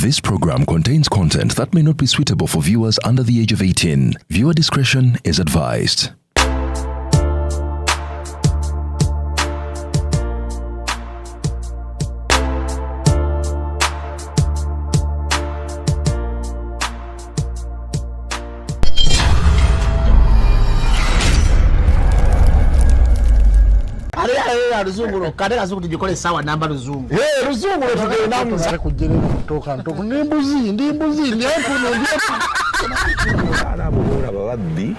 This program contains content that may not be suitable for viewers under the age of 18. Viewer discretion is advised. Ruzungu kadera zuku tujikole sawa namba ruzungu. Ruzungu tugere namu za kujere kutoka ntoko ndimbuzi ndi hapo ndi ana bora babaddi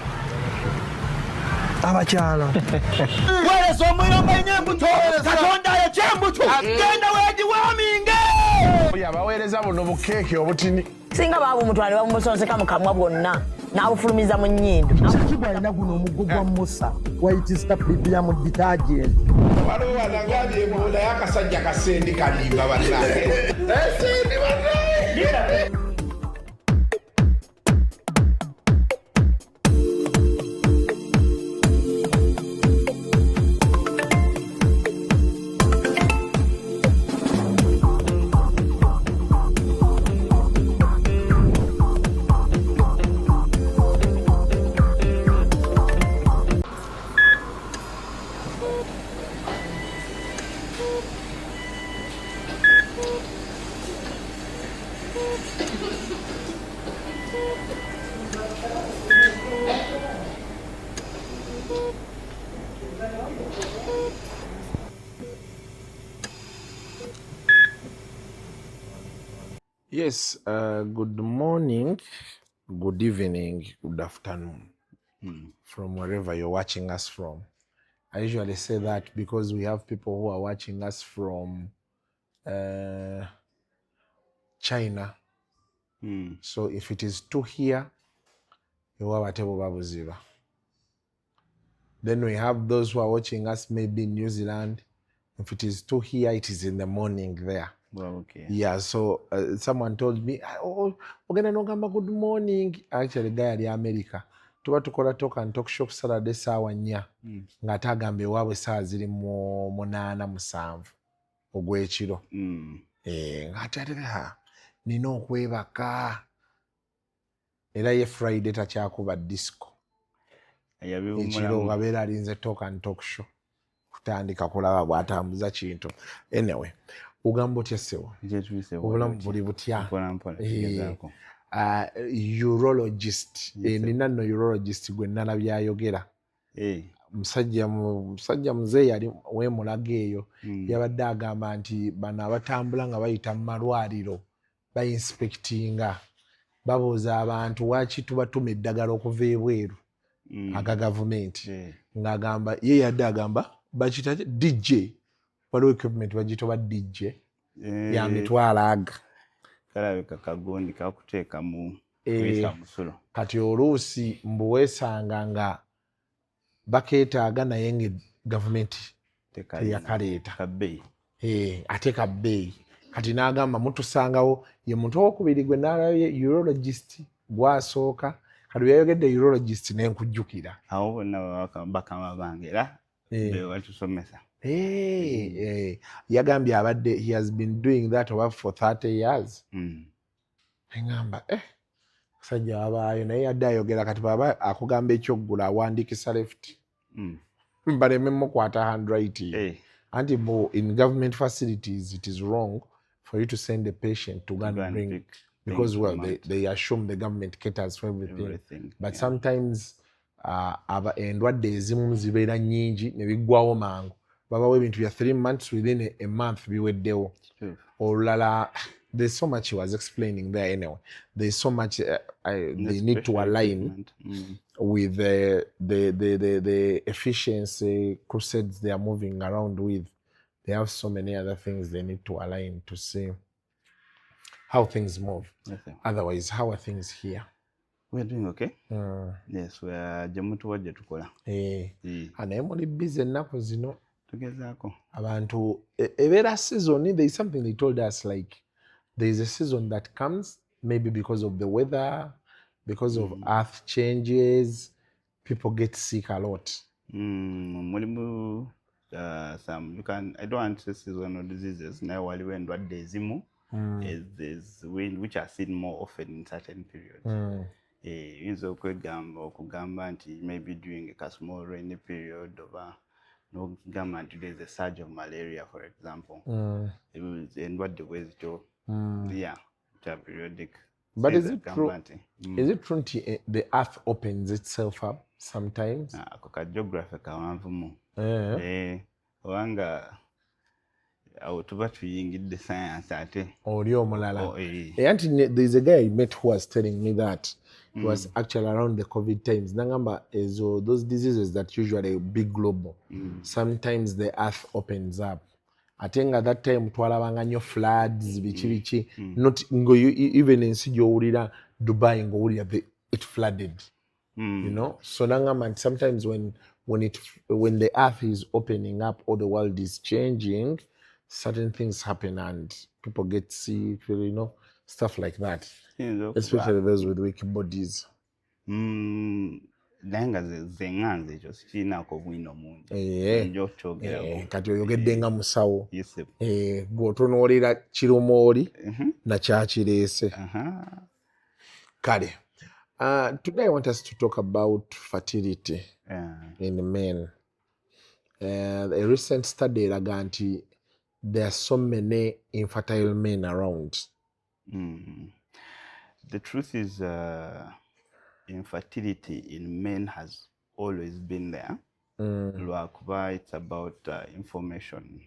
abachala wale so muyomba nyembuto katonda ya chembuto genda weji waminge yabawereza buno bukeke obutini singa babu mutwale bamusonse kamukamwa bwonna nawufulumiza mu nnyindo kibwa ina guno omugo gwa Musa white step bibia mu detergent waliwo wanangabi ebola yakasajja kasendi kalimba bannange sendi bannange. Yes, good morning, good evening, good afternoon, from wherever you're watching us from. I usually say that because we have people who are watching us from China. So if it is 2 here, you have a table babuziba. Then we have those who are watching us maybe in New Zealand. If it is 2 here, it is in the morning there. Well, okay. Yeah, so someone told me, oh, we're going to good morning. Actually, guy at the America. Tuba tukola talk and talk shop Saturday sawa nya. Nga tagambe wawe saa ziri mu 8-7 ogw'ekiro. Nga tatera nina okwebaka. Era ye Friday takyakuba disco. Ekiro gabeera alinze talk and talk show. Kutandika kulaba bw'atambuza kintu. Anyway. Ugamba otya sewa? Obulamu buli butya? Urologist. Nina no urologist gwe nalabye ayogera. Musajja muzeeyi yali w'emulaga eyo. Yabadde agamba nti bano abatambula nga bayita mu malwaliro bayinspectinga. Babuuza abantu lwaki tubatuma eddagala okuva ebweru aga gavumenti. Ng'agamba ye yadde agamba bakita DJ. Waliwo equipment bagito ba DJ ya mitwalo aga. Kalabika kagondi kakuteeka mu kwisa musulo. Kati oluusi mbuweesanga nga bakeetaaga naye nga gavumenti teyakaleeta. Ate ka bbeeyi. Kati n'agamba mutusangawo ye muntu owokubiri gwe n'alabye urologist gwasooka. Kati yayogedde urologist n'enkujjukira. Awo bonna bakama bange era bewatusomesa. Yagambye abadde he has been doing that for 30 years. Engamba sajja wabaayo naye yadde ayogera kati baba akugamba ekyoggula awandiikisa left. Baleme mukwata handwriting. Anti in government facilities it is wrong for you to send a patient to go and bring because well they assume the government caters for everything. But sometimes endwadde ezimu zibeera nnyingi ne biggwawo mangu. Babawo ebintu bya 3 months within a month biweddewo. Olulala there's so much he was explaining there anyway. There's so much they need to align with the efficiency crusades they are moving around with. They have so many other things they need to align to see how things move. Otherwise, how are things here? We're doing okay. Yes, we are jamutu wajja tukola. Anaye muli busy ennaku zino. Tugezaako. Abantu ebeera season, there is something they told us like there is a season that comes maybe because of the weather, because of earth changes, people get sick a lot. Mulimu some you can I don't want to say seasonal diseases naye waliwo endwadde ezimu is which are seen more often in certain periods. Yinza okugamba nti maybe during a small rainy period oba n'okugamba nti there's a surge of malaria, for example. And what the ways to yeah, periodic. But is it true? Is it true the earth opens itself up sometimes? Geography kawanvumu. Wanga tuba tuyingidde science ate. Oli omulala. There's a guy I met who was telling me that it was actually around the COVID times. Nangamba those diseases that usually big global. Sometimes the earth opens up. I think at that time twalabanga nnyo floods bichi not even in Sijowulira Dubai ngowulira it flooded. You know, so nangamba sometimes when the earth is opening up or the world is changing, certain things happen and people get sick, you know, stuff like that. Especially those with weak bodies. Lenga zenganze ekyo sikiinaako bwino mungi njo kyogerako kati oyogedde nga musawo gw'otunuulira kirumooli na kyakireese kale. Today I want us to talk about fertility in men. A recent study eraga nti there are so many infertile men around. The truth is infertility in men has always been there. Lwakuba it's about information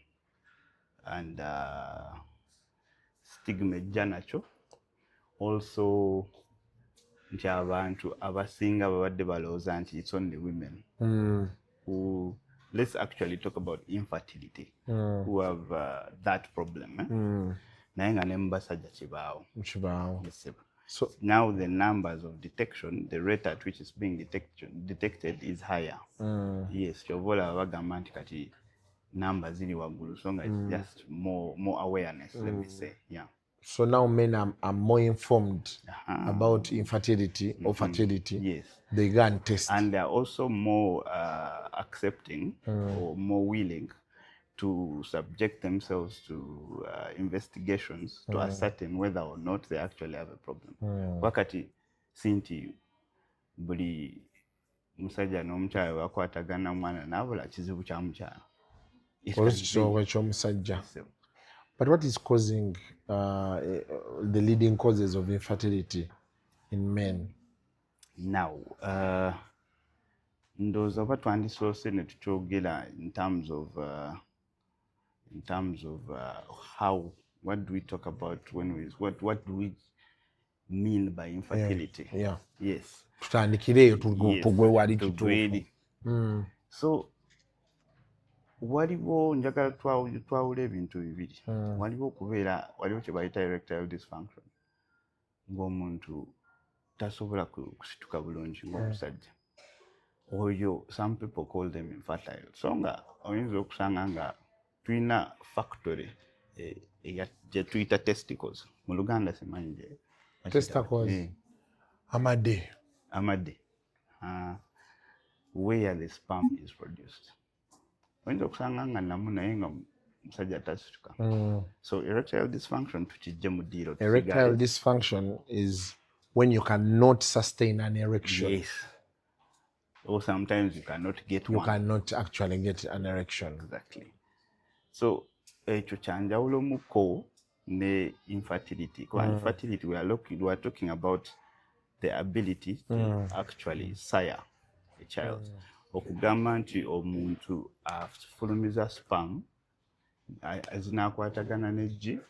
and stigma janacho. Also nti abantu abasinga babadde balowooza nti it's only women who, let's actually talk about infertility, who have that problem. Naye nga ne mu basajja kibaawo. Yes. So now the numbers of detection, the rate at which it's being detected is higher. Yes, kyobola bagamba nti kati numbers ziri waggulu, so it's just more awareness, let me say. Yeah. So now men are more informed about infertility or fertility. Yes. They go and test. And they are also more accepting or more willing to subject themselves to investigations to ascertain whether or not they actually have a problem. Wakati sinti buli musajja n'omukyala bakwatagana mwana nabula kizibu kya mukyala. But what is causing the leading causes of infertility in men? Now, ndowooza oba twandisoose ne tukyogera in terms of how, what do we talk about when what do we mean by infertility? Yeah. Yes. Tutandikireyo tugwe wali kituufu. So waliwo njagala twawula ebintu bibiri. Waliwo kye bayita erectile dysfunction, ng'omuntu tasobola kusituka bulungi ng'omusajja. Oyo some people call them infertile. So nga oyinza okusanga nga tulina factory gye tuyita testicles. Mu Luganda simanyi gye. Testicles. Amade. Where the sperm is produced. Oyinza okusanga nga namu naye nga musajja tasituka. So erectile dysfunction tukijje mu ddiiro. Erectile dysfunction is when you cannot sustain an erection. Yes. Or sometimes you cannot get one. You cannot actually get an erection. Exactly. So ekyo kyanjawulo muko ne infertility. Kwa infertility we are talking about the ability to actually sire a child. Okugamba nti omuntu afulumiza sperm ezinakwatagana n'eggi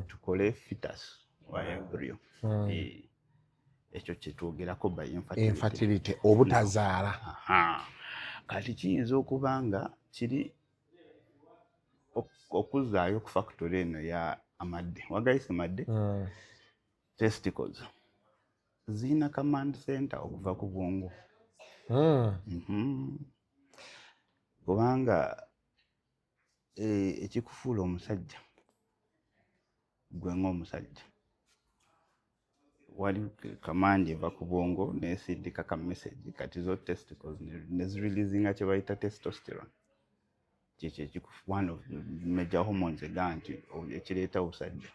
tukole fetus wa embryo. Ekyo kyetwogerako by infertility obutazaala. Kati kiyinza okuba nga kiri okuzaayo ku factory eno ya amadde. Wagayise madde? Testicles zirina command center okuva ku bwongo. Kubanga ekikufuula omusajja gwe ng'omusajja wali command eva ku bwongo nesindika ka message kati zo testicles ne zireleasinga kye bayita testosterone. One of the major hormones ekireeta obusajja.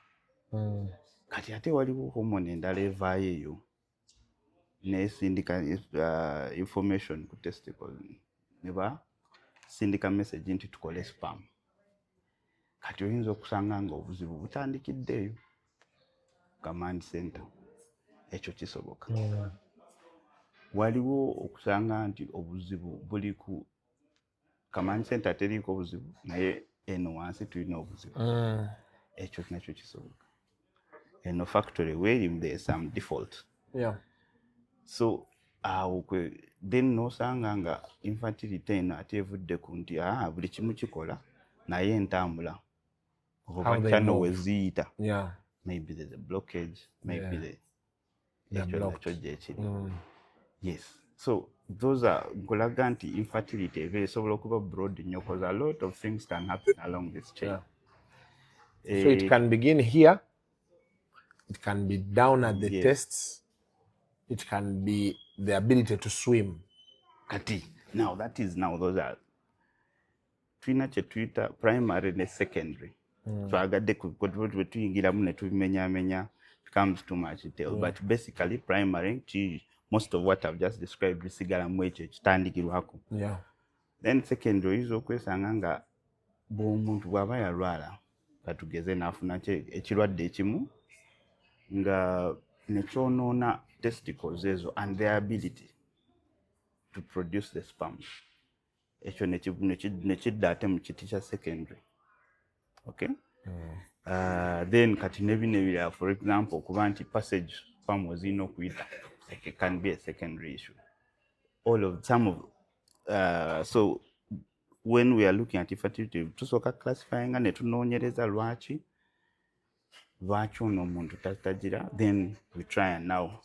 kati ate waliwo hormone endala evaayo eyo nesindika information ku testicles ne basindika message nti tukole sperm. Kati oyinza okusanga nga obuzibu butandikiddeeyo command center. Ekyo kisoboka. Waliwo okusanga nti obuzibu buli ku command center teriiko obuzibu naye eno wansi tulina obuzibu. Ekyo nakyo kisoboka. Eno factory where there is some default. So then nosanga nga infertility eno ate evudde ku nti buli kimu kikola naye entambula oba channel weziyita. Maybe there's a blockage, maybe the blockage. Yes. So those are gulaganti infertility very so broad because a lot of things can happen along this chain. So it can begin here, it can be down at the tests, it can be the ability to swim. Kati. Now that is those are Twitter primary and secondary. So I got the comes too much detail. But basically primary, most of what I've just described is standing. Then secondary is okay sanganga bomuntu bwaba yalwala katugeze nafuna ekirwadde ekimu nga nekyonoona testicles ezo and their ability to produce the sperm. Ekyo nekidda ate mu kiti kya secondary. Okay? Then kati nebinebira, for example, kuba nti passage sperm wazina okuyita, it can be a secondary issue. So when we are looking at infertility, tusooka classifying ne tunoonyereza lwaki ono omuntu tagira, then we try and now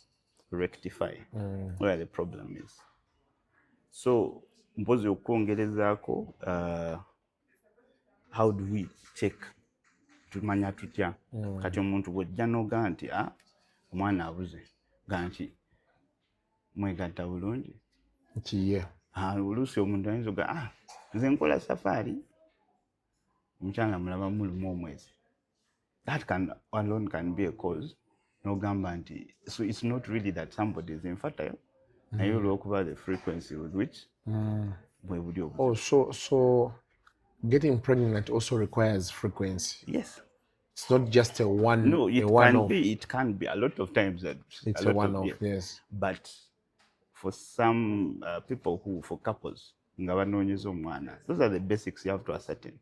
rectify where the problem is. So mpozi okwongerezaako, how do we check tumanya tutya kati omuntu bw'ojja n'oga nti omwana abuze ganti mwegatta bulungi kiye oluusi omuntu ayinza oga nze nkola safari omukyala mulaba mulumu omwezi. That alone can be a cause. N'ogamba nti so it's not really that somebody is infertile naye olw'okuba the frequency with which bwe buli obuzibu. So getting pregnant also requires frequency. Yes. It's not just a one. No, it can be. A lot of times it's a one-off. Yes. But for some people for couples, those are the basics you have to ascertain.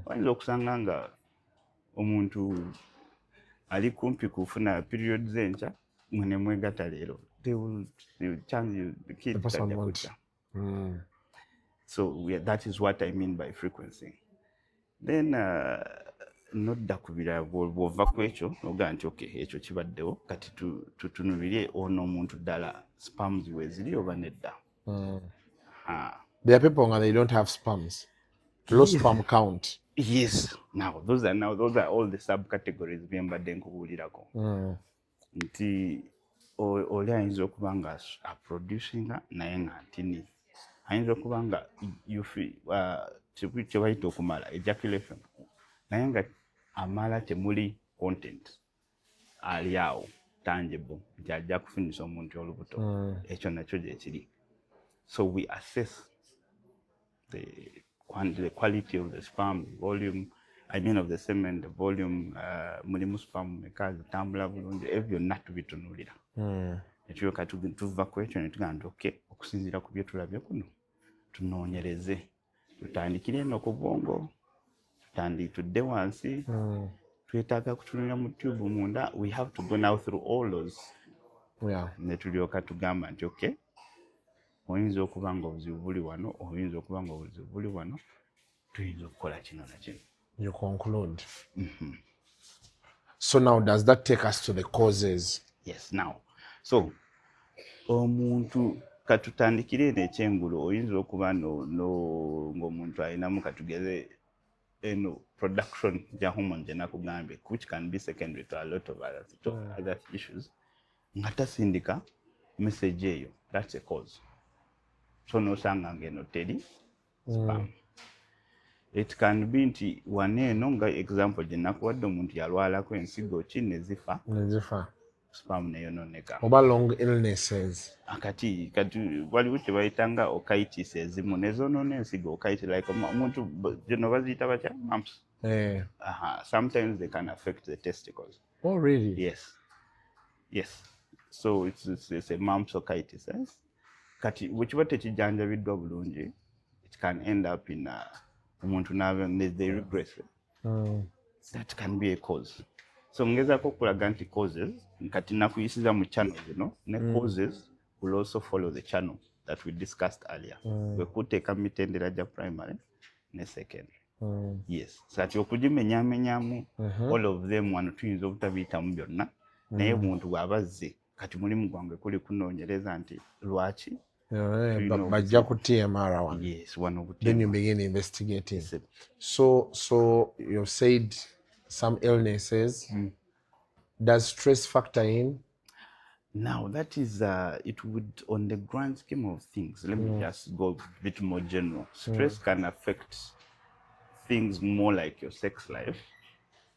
Wayinza okusanga nga omuntu ali kumpi kufuna periods enkya mwene mwegatta leero. They will change you the kid. The person wants. So that is what I mean by frequency. Then nodda kubira bw'ova ku ekyo oga nti okay ekyo kibaddewo kati tutunulire ono omuntu ddala sperms weziri oba nedda. There are people and they don't have sperms. Low sperm count. Yes. Now those are all the subcategories byembadde nkubuulirako. Nti oli ayinza okuba nga aproducinga naye nga ntini. Ayinza okuba nga kye bayita okumala ejaculation naye nga amala temuli content ali awo tangible gyajja kufunisa omuntu olubuto. Ekyo nakyo gyekiri. So we assess the quality of the sperm, volume, of the semen, the volume, mulimu sperm meka zitambula bulungi, ebyo byonna tubitunuulira. Ekyo kati tuva ku ekyo ne tugamba okay okusinziira ku bye tulabye kuno tunoonyereze tutandikire eno ku bwongo tutudde wansi twetaaga kutunulira mu tube munda. We have to go now through all those. Ne tulyoka tugamba nti okay oyinza okuba nga obuzibu buli wano, oyinza okuba nga obuzibu buli wano, tuyinza okukola kino na kino. You conclude. So now does that take us to the causes? Yes. Now so omuntu katutandikire eno ekyengulu oyinza okuba ng'omuntu alinamu katugeze eno production ja hormone gye nakugambye, which can be secondary to a lot of other issues, nga tasindika message eyo. That's a cause. So nosanga ngeno teri sperm. It can be nti waneeno nga example gye nakuwadde omuntu yalwalako ensigo ki ne zifa sperm neyonooneka. Oba long illnesses. Kati waliwo kye bayita nga okitis ezimu ne zoonoona ensigo okitis like omuntu gino baziyita batya mumps. Sometimes they can affect the testicles. Oh really? Yes. So it's a mumps okitis. Kati bwekiba tekijanjabiddwa bulungi, it can end up in omuntu they regress. That can be a cause. So ngezaako okulaga nti causes kati nakuyisiza mu channel zino ne causes will also follow the channel that we discussed earlier. We kuteeka mitendera gya primary ne secondary. Yes. Kati okugimenyaamenyamu all of them wano tuyinza obutabiyitamu byonna naye omuntu bw'abazze kati mulimu gwange kuli kunoonyereza nti lwaki bajja ku TMR one. Yes, one of then you begin investigating. So you said some illnesses. Does stress factor in? Now that is it would, on the grand scheme of things, let me just go a bit more general. Stress can affect things more like your sex life,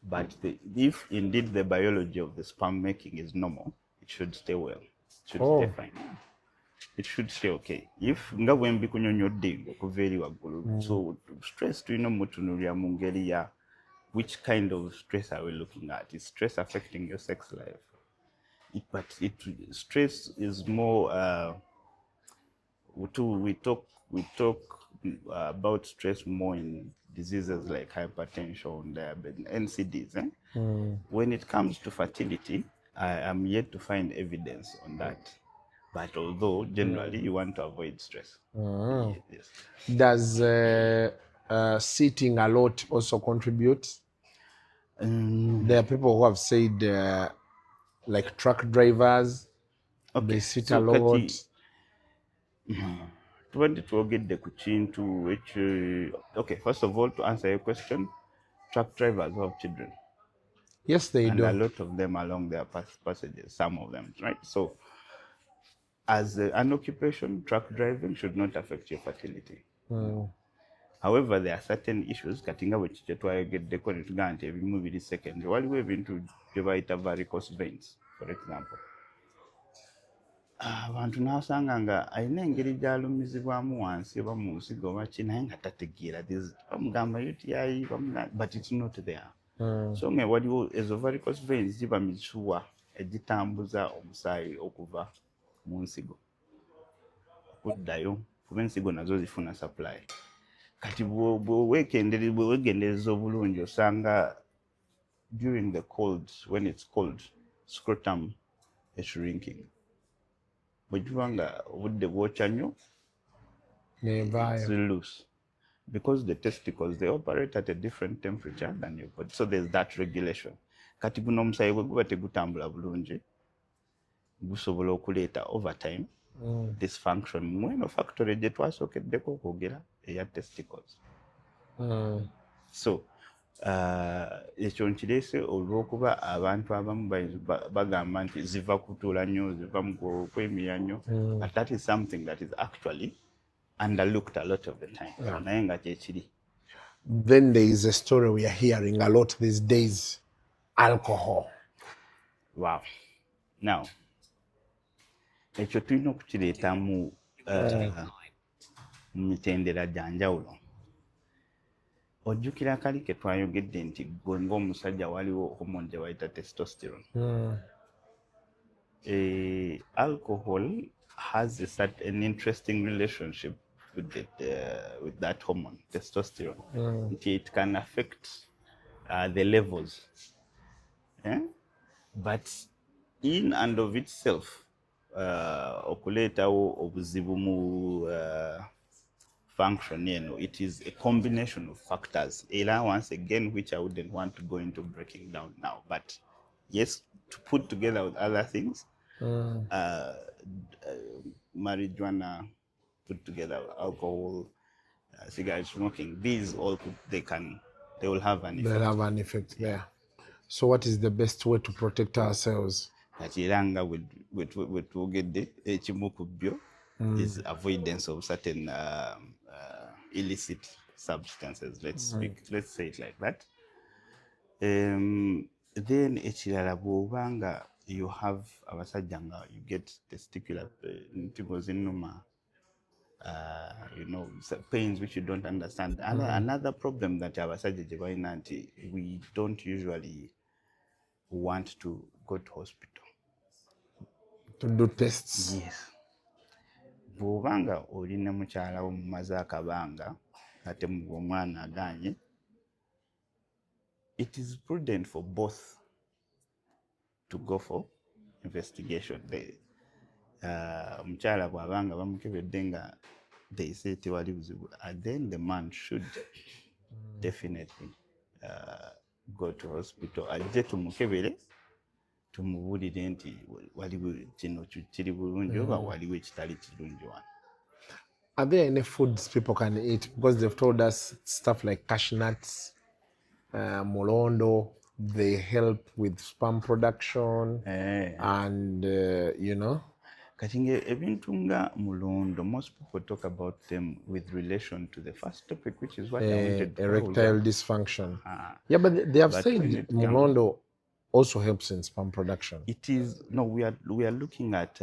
but if indeed the biology of the sperm making is normal, it should stay well. It should stay fine. It should stay okay. If nga bwembi kunyonyodde okuva eri waggulu, so stress tulina mutunuulira mu ngeri ya which kind of stress are we looking at? Is stress affecting your sex life? Stress is more. We talk about stress more in diseases like hypertension, diabetes, NCDs. When it comes to fertility, I am yet to find evidence on that. But although generally you want to avoid stress. Yes. Does sitting a lot also contribute? There are people who have said like truck drivers, they sit a lot. Okay, first of all, to answer your question, truck drivers have children. Yes, they do. And a lot of them along their passages, some of them, right? So as an occupation, truck driving should not affect your fertility. However, there are certain issues katinga bwe twayogeddeko ne tugamba nti ebimu biri secondary. Waliwo ebintu bye bayita varicose veins, for example. Abantu n'osanga nga alina engeri gy'alumizibwamu wansi oba mu nsigo oba ki naye nga tategeera bamugamba UTI, but it's not there. So nga waliwo ezo varicose veins ziba misuwa egitambuza omusaayi okuva mu nsigo okuddayo kuba ensigo nazo zifuna supply. Kati bwewegendereza obulungi osanga during the cold, when it's cold, scrotum is shrinking. Bwekiba nga obudde bwokya nnyo, it's loose. Because the testicles, they operate at a different temperature than your body. So there's that regulation. Kati guno omusaayi bwe guba tegutambula bulungi, gusobola okuleeta over time dysfunction mweno factory gye twasookeddeko okwogera eya testicles. So ekyo nkireese olw'okuba abantu abamu bagamba nti ziva kutuula nnyo, ziva mu kwemira nnyo, but that is something that is actually underlooked a lot of the time. Naye nga kyekiri. Then there is a story we are hearing a lot these days, alcohol. Wow. Now, ekyo tulina okukireeta mu mitendera gya njawulo. Ojjukira kali ke twayogedde nti gwe ng'omusajja waliwo hormone gye bayita testosterone. Alcohol has an interesting relationship with that hormone, testosterone. It can affect the levels. But in and of itself, okuleetawo obuzibu mu function, it is a combination of factors. Once again, which I wouldn't want to go into breaking down now. But yes, to put together with other things, marijuana, put together with alcohol, cigarette smoking, these all they will have an effect. They'll have an effect there. So what is the best way to protect ourselves? Katiranga with tugedde ekimu ku byo is avoidance of certain illicit substances. Let's say it like that. Then ekirala bw'obanga you have abasajja nga you get testicular ntibozinuma, pains which you don't understand. Another problem that abasajja gye balina nti we don't usually want to go to hospital to do tests. Yes. Bw'obanga oli ne mukyala wo mumaze akabanga ate omwana aganye, it is prudent for both to go for investigation. Omukyala bw'abanga bamukebedde nga they say tewali buzibu, and then the man should definitely go to hospital ajje tumukebere tumubuulire nti waliwo kino kiri bulungi oba waliwo ekitali kirungi wano. Are there any foods people can eat? Because they've told us stuff like cashew nuts, molondo, they help with sperm production, and Katinge ebintu nga mulondo, most people talk about them with relation to the first topic, which is what I wanted to erectile dysfunction. Yeah, but they have said mulondo also helps in sperm production. It is we are looking at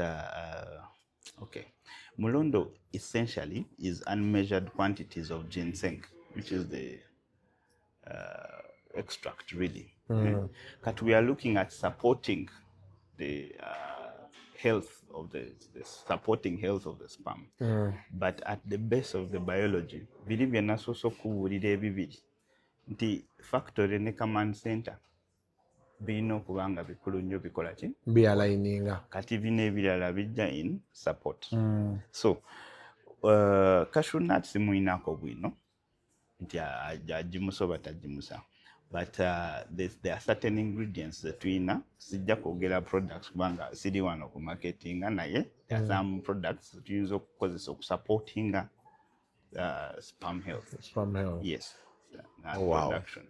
okay. Mulondo essentially is unmeasured quantities of ginseng, which is the extract really. But we are looking at supporting the health of the sperm. But at the base of the biology, believe in us also kuwulira ebibiri nti factory ne command center birina okuba nga bikulu nnyo bikola ki Bialigninga. kati bino ebirala bijja in support. So cashew nuts muyinako bwino nti agimusa oba tagimusa, but there are certain ingredients that tuyina sijja kwogera products kubanga siri wano ku marketinga naye there are some products tuyinza okukozesa okusupportinga sperm health. Yes. Production.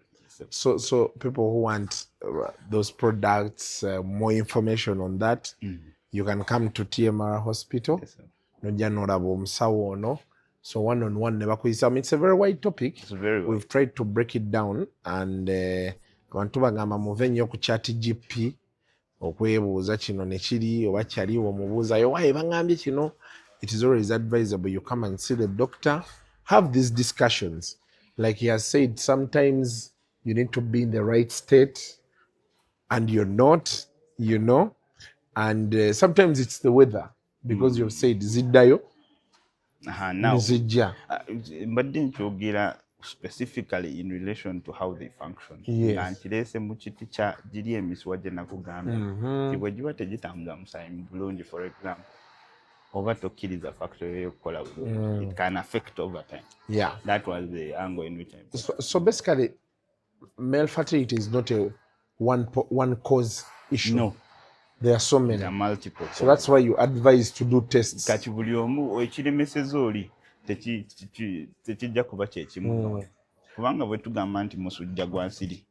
So people who want those products, more information on that, you can come to TMR Hospital. Yes, sir. So one-on-one, it's a very wide topic. It's very wide. We've tried to break it down, and abantu bagamba muve nnyo ku chat GP okwebuuza kino ne kiri oba kyaliwo mubuuzayo waye bangambye kino. It is always advisable you come and see the doctor, have these discussions. Like he has said, sometimes you need to be in the right state and you're not, and sometimes it's the weather, because you've said ziddayo now zijja. But then you specifically in relation to how they function. Yes. Nkirese mu kiti kya giri emiswa gye nakugambye nti bwe giba tegitambula musaayi bulungi, for example, oba tokkiriza factory y'okukola bulungi, it can affect over time. Yeah. That was the angle in which I So basically, male fertility is not a one cause issue. No. There are so many. There are multiple. So that's why you advise to do tests. Kati buli omu ekiremeseza oli tekijja kuba kyekimu. Kubanga bwe tugamba nti musujja gwa nsiri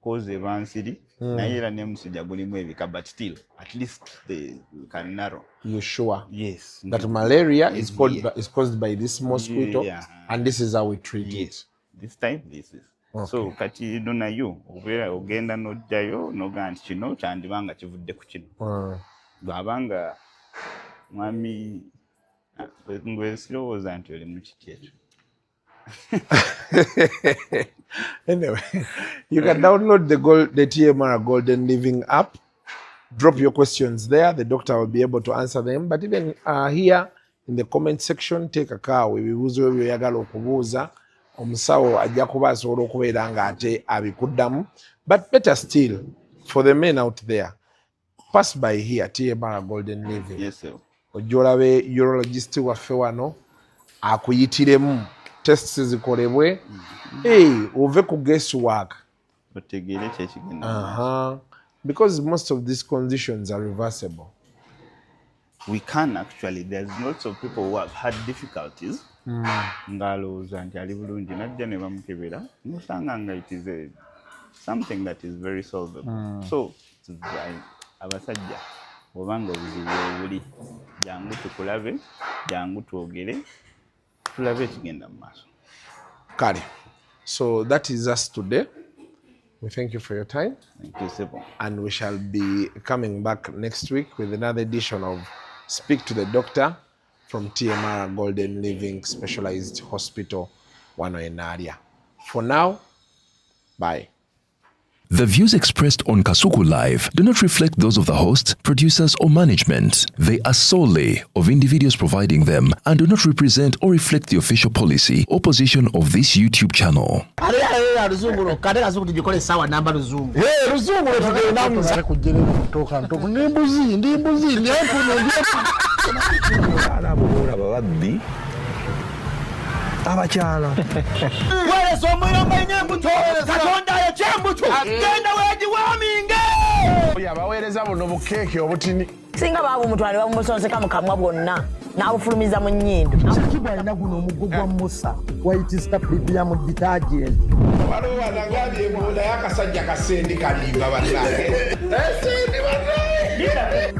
cause eba nsiri naye era ne musujja gulimu ebika, but still at least they can narrow. You're sure? Yes. That malaria is caused by this mosquito, and this is how we treat it. This time this is. Okay. So kati ino nayo obeera ogenda n'ojjayo n'ogaa nti kino kyandibanga kivudde ku kino. Bw'abanga mwami ngwe sirowooza nti oli mu kiti ekyo. Anyway, you can download the TMR Golden Living app. Drop your questions there. The doctor will be able to answer them. But even here in the comment section, take a car. Ebibuuzo by'oyagala okubuuza, omusawo ajja kuba asobola okubeera nga ate abikuddamu. But better still, for the men out there, pass by here, TMR Golden Living. Yes, sir. Ojja olabe urologist waffe wano akuyitiremu, tests zikolebwe, ove ku guesswork. Otegeere kyekigenda. Because most of these conditions are reversible. We can actually. There's lots of people who have had difficulties. Ngalowooza nti ali bulungi najja ne bamukebera nosanga nga it is something that is very solvable. So abasajja obanga obuzibu obuli jangu tukulabe, jangu twogere, tulabe ekigenda mu maaso. Kali. So that is us today. We thank you for your time. Thank you, Sipo. And we shall be coming back next week with another edition of Speak to the Doctor from TMR Golden Living Specialized Hospital, Wanoenaria. For now, bye. The views expressed on Kasuku Live do not reflect those of the host, producers, or management. They are solely of individuals providing them and do not represent or reflect the official policy or position of this YouTube channel. Abakyala weereza omuyomba enyembuto katonda yekyembuto genda wegiwaminge yabaweereza buno bukeeke obutini singa baabumutwale babumusonseka mu kamwa bwonna n'abufulumiza mu nnyindo kibwa alina guno omuggo gwa musa waitisita bibiyamu detergent waliwo wanagambye emunda y'akasajja kasendi kalimba bannange esendi bannange